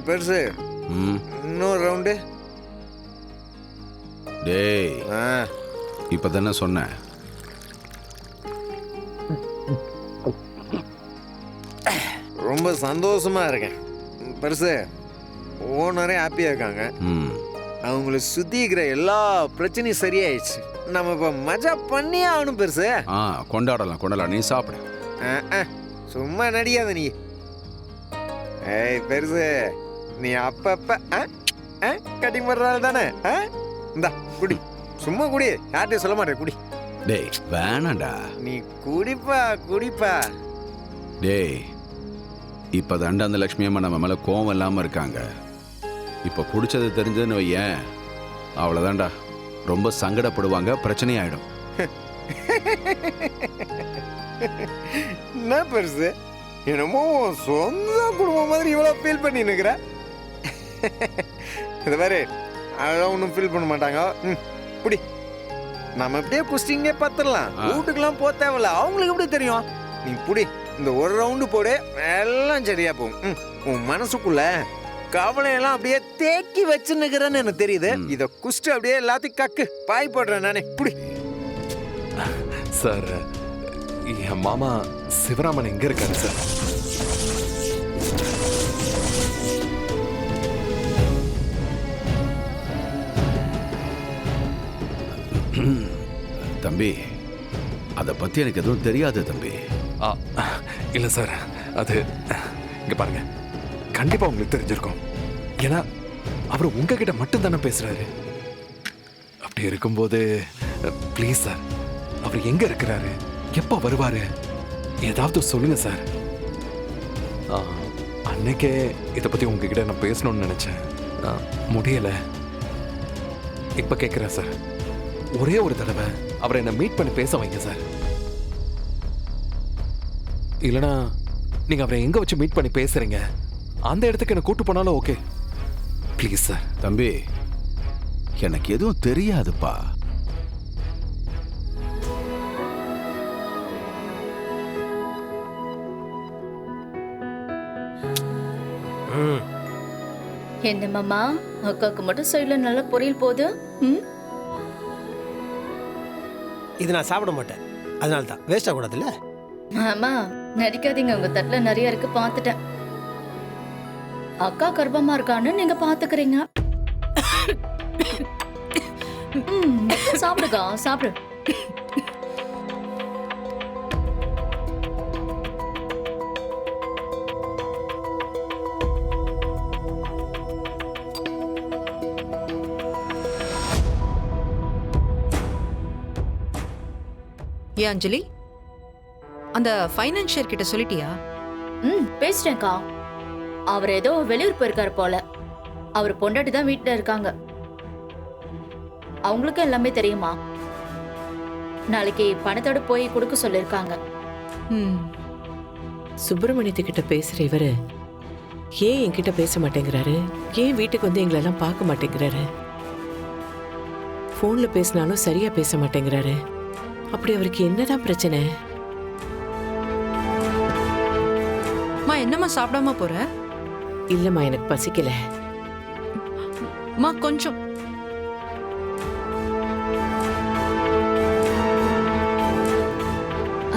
பெருசு இன்னொரு ரவுண்டு. டேய் இப்பதானே சொன்னேன். ரொம்ப சந்தோஷமா இருக்கேன் பெருசு. ஓனரே ஹாப்பியா இருக்காங்க. அவங்கள சுத்தி இருக்கிற எல்லா பிரச்சனையும் சரியாயிடுச்சு. நம்ம இப்ப மஜா பண்ணியே ஆகணும் பெருசு. கொண்டாடலாம். நீ சாப்பிடு. சும்மா நடிக்காத நீ. ஏய் பெருசு, நீ அப்பப்ப கட்டிங் பண்றாள் தானே? இந்தா குடி, சும்மா குடி, யார்கிட்டயும் சொல்ல மாட்டேன், குடி. டேய் வேணாண்டா. நீ குடிப்பா. டேய் இப்பதாண்டா அந்த லட்சுமி அம்மா நம்ம மேல கோவம் இல்லாம இருக்காங்க. இப்ப குடிச்சது தெரிஞ்சதுன்னு வையேன், அவ்வளவுதான்டா, ரொம்ப சங்கடப்படுவாங்க, பிரச்சனை ஆயிடும். என்ன பெருசு, என்னமோ சொந்த குடும்பம் மாதிரி இவ்வளவு ஃபீல் பண்ணி நிக்கிற. இது வேறு அதெல்லாம் ஒன்றும் ஃபீல் பண்ண மாட்டாங்க. குடி, நம்ம எப்படியே குஸ்டிங்கே பார்த்துடலாம். வீட்டுக்கெல்லாம் போக தேவையில்ல, அவங்களுக்கு எப்படி தெரியும். நீ புடி, இந்த ஒரு ரவுண்டு போடு, எல்லாம் சரியா போகும். உன் மனசுக்குள்ள கவலையெல்லாம் அப்படியே தேக்கி வச்சுன்னுக்கிறேன்னு எனக்கு தெரியுது. இதை குஸ்ட் அப்படியே எல்லாத்தையும் கக்கு பாய் போடுறேன் நானே. புடி சார். என் மாமா சிவராமன் எங்க இருக்காரு சார்? தம்பி, அதை பத்தி எனக்கு எதுவும் தெரியாது தம்பி. இல்ல சார், அது இங்க பாருங்க, கண்டிப்பா உங்களுக்கு தெரிஞ்சிருக்கும். ஏன்னா அவர் உங்ககிட்ட மட்டும் தானே பேசுறாரு. அப்படி இருக்கும்போது ப்ளீஸ் சார், அவர் எங்க இருக்கிறாரு, எப்ப வருவாரு, ஏதாவது சொல்லுங்க சார். அன்னைக்கே இதை பத்தி உங்ககிட்ட நான் பேசணும்னு நினைச்சேன், முடியல. இப்ப கேட்கிறேன் சார், ஒரே ஒரு தடவை அவரை என்ன மீட் பண்ணி பேச வைங்க சார். இல்லைனா நீங்க அவரை எங்க வச்சு மீட் பண்ணி பேசுறீங்க அந்த இடத்துக்கு என்ன கூட்டு போனாலும் ஓகே. Please sir. தம்பி, எனக்கு எதுவும் தெரியாதுப்பா. என்ன மாமா, அக்காக்கு மட்டும் சைடுல நல்ல பொரியல் போகுது. இது நான் சாப்பிட மாட்டேன், அதனால தான் வேஸ்ட் ஆகக்கூடாதுல்ல. மாமா நடிக்காதீங்க, உங்க தட்டுல நிறைய இருக்கு, பார்த்துட்டேன். அக்கா கர்ப்பமா இருக்கான்னு நீங்க பாத்துக்கிறீங்க. சாப்பிடுக்கா, சாப்பிடு. ஏ அஞ்சலி, அந்த ஃபைனான்சியர் கிட்ட சொல்லிட்டியா? பேசிட்டேன்க்கா. அவர் ஏதோ வெளியூர் போயிருக்காரு போல. அவர் பொண்டாட்டி தான் வீட்டுல இருக்காங்க. அவங்களுக்கும் எல்லாமே தெரியுமா. நாளைக்கு பணத்தோட போய் கொடுக்க சொல்லிருக்காங்க. சுப்பிரமணியத்துக்கிட்ட பேசுற இவரு ஏன் என்கிட்ட பேச மாட்டேங்கிறாரு? ஏன் வீட்டுக்கு வந்து எங்களெல்லாம் பார்க்க மாட்டேங்கிறாரு? போன்ல பேசினாலும் சரியா பேச மாட்டேங்கிறாரு. அப்படி அவருக்கு என்னதான் பிரச்சனை? என்னம்மா சாப்பிடாம போற? இல்லம்மா, எனக்கு பசிக்கல. கொஞ்சம்.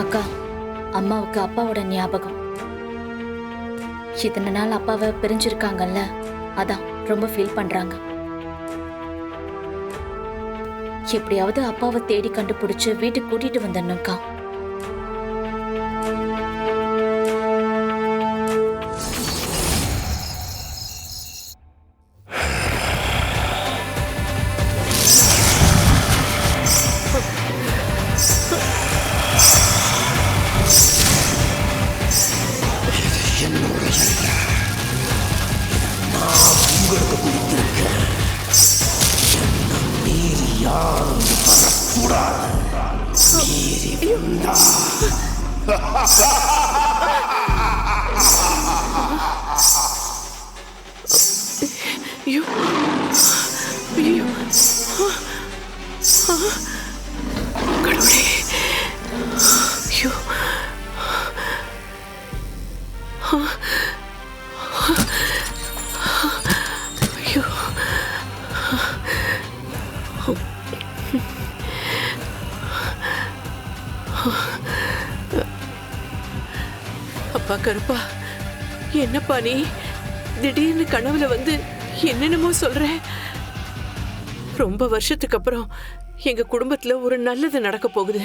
அக்கா, அம்மாவுக்கு அப்பாவோட ஞாபகம். இத்தனை நாள் அப்பாவை பிரிஞ்சிருக்காங்கல்ல, அதான் ரொம்ப ஃபீல் பண்றாங்க. எப்படியாவது அப்பாவை தேடி கண்டுபிடிச்சு வீட்டுக்கு கூட்டிட்டு வந்துடணும்க்கா. அப்பா கருப்பா, என்னப்பா நீ திடீர்னு கனவுல வந்து என்னென்னமோ சொல்ற? ரொம்ப வருஷத்துக்கு அப்புறம் எங்க குடும்பத்துல ஒரு நல்லது நடக்க போகுது.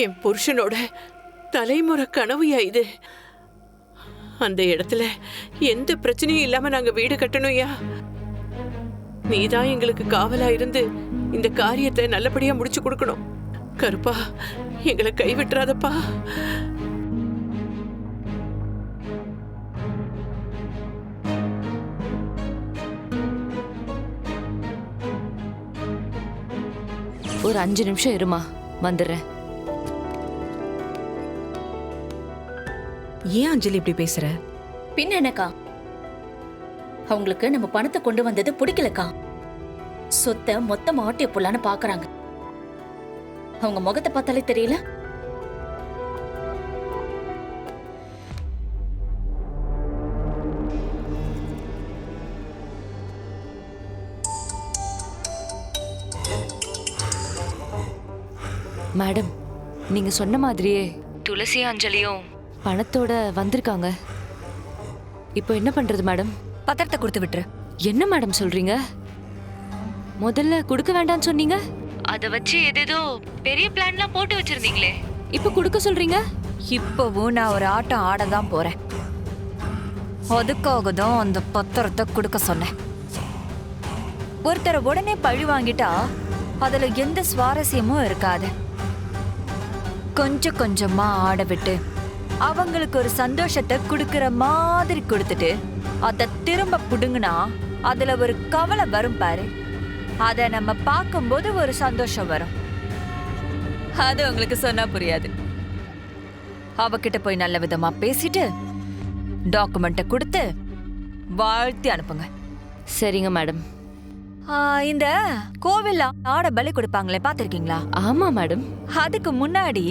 என் புருஷனோட தலைமுறை கனவுயா இது. அந்த இடத்துல எந்த பிரச்சனையும் இல்லாம நாங்க வீடு கட்டணும்யா. நீதான் எங்களுக்கு காவலா இருந்து இந்த காரியத்தை நல்லபடியா முடிச்சு கொடுக்கணும். கருப்பா, எங்களை கைவிட்டுறாதப்பா. ஒரு 5 நிமிஷம் இருமா, வந்துடுறேன். ஏன் அஞ்சலி இப்படி பேசுற? பின்ன என்னக்கா, அவங்களுக்கு நம்ம பணத்தை கொண்டு வந்தது பிடிக்கலக்கா. சொத்தை மொத்தம் ஆட்டிய புள்ளான்னு பாக்குறாங்க. அவங்க முகத்தை பார்த்தாலே தெரியல. மேடம், நீங்க சொன்ன மாதிரியே துளசி அஞ்சலியும் பணத்தோட வந்திருக்காங்க. இப்போ என்ன பண்றது மேடம்? பத்திரத்தை கொடுத்து விட்டுரு. என்ன மேடம் சொல்றீங்க? முதல்ல கொடுக்க வேண்டாம்னு சொன்னீங்க. அத வச்சு ஏதேதோ பெரிய பிளான்லாம் போட்டு வச்சிருந்தீங்களே, இப்போ கொடுக்க சொல்றீங்க? இப்பவும் நான் ஒரு ஆட்டம் ஆட தான் போறேன். அதுக்காக தான் அந்த பத்திரத்தை கொடுக்க சொன்னேன். ஒருத்தரை உடனே பழி வாங்கிட்டா அதுல எந்த சுவாரஸ்யமும் இருக்காது. கொஞ்சம் கொஞ்சமா ஆட விட்டு அவங்களுக்கு ஒரு சந்தோஷத்தை கொடுக்கற மாதிரி கொடுத்துட்டு அதை திரும்ப புடுங்கினா அதுல ஒரு கவலை வரும் பாரு. அத நம்ம பார்க்கும்போது ஒரு சந்தோஷம் வரும். அது உங்களுக்கு சொன்னா புரியாது. அவகிட்ட போய் நல்ல விதமா பேசிட்டு டாக்குமெண்ட்டை கொடுத்து வாழ்த்தி அனுப்புங்க. சரிங்க மேடம். இந்த கோவில்ல ஆட பலி கொடுப்பாங்களே, பாத்திருக்கீங்களா? ஆமா மேடம். அதுக்கு முன்னாடி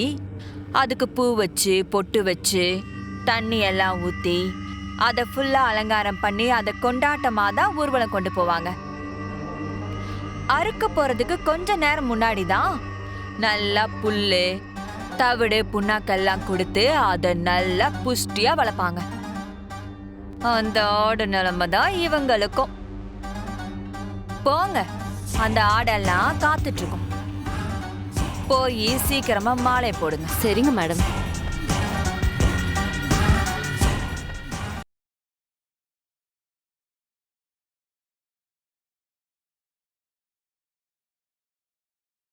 அதுக்கு பூ வச்சு பொட்டு வச்சு தண்ணி எல்லாம் ஊத்தி அதை ஃபுல்லா அலங்காரம் பண்ணி அதை கொண்டாட்டமா தான் ஊர்வலம் கொண்டு போவாங்க. அறுக்க போறதுக்கு கொஞ்ச நேரம் முன்னாடி தான் நல்லா புல்லு தவிடு புண்ணாக்கெல்லாம் கொடுத்து அதை நல்லா புஷ்டியா வளர்ப்பாங்க. அந்த ஆடு நிலைமை தான் இவங்களுக்கும். போங்க, அந்த ஆடெல்லாம் காத்துட்டு இருக்கும். போய் சீக்கிரமா மாலை போடுங்க. சரிங்க மேடம்.